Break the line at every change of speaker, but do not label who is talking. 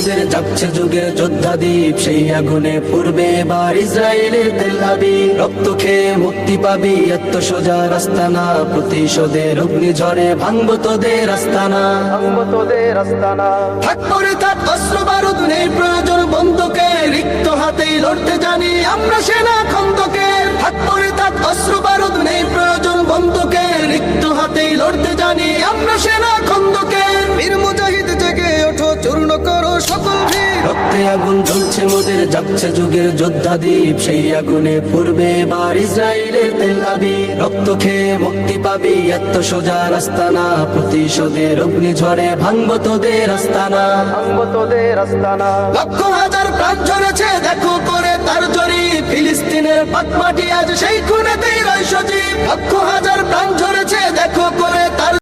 মোদের যাচ্ছে যুগের যোদ্ধা দ্বীপ, সেই আগুনে পূর্বে এবার ইসরায়েলের তেল আবিব। রক্ত খেয়ে মুক্তি পাবি, এত সোজা রাস্তা না, প্রতিশোধের অগ্নিঝড়ে ভাঙবো তোদের আস্তানা, ভাঙবো তোদের আস্তানা। থাক পরে থাক অস্ত্র বারুদ, নেই প্রয়োজন বন্দুকে, রিক্ত হাতেই লড়তে জানি আমরা সেনা খন্দকে। থাক পরে থাক অস্ত্র বারুদ, নেই প্রয়োজন বন্দুকে, রিক্ত হাতেই লড়তে জানি আমরা সেনা খন্দকে।
বীর মুজাহিদ জেগে ওঠো, চূর্ণ করো সকল ভিড়।
রক্তে আগুন জ্বলছে মোদের যাচ্ছে যুগের যোদ্ধা দ্বীপ, সেই আগুনে পূর্বে এবার ইসরায়েলের তেল আবিব। রক্ত খেয়ে মুক্তি পাবি, এত সোজা রাস্তা না, প্রতিশোধের অগ্নিঝড়ে ভাঙবো তোদের আস্তানা, ভাঙবো তোদের আস্তানা। লক্ষ হাজার প্রাণ ঝরেছে দেখো করে তার জরি, ফিলিস্তিনের পাক মাটি আজ সেই খুনেতেই রয় সজীব। লক্ষ হাজার প্রাণ ঝরেছে দেখো করে তার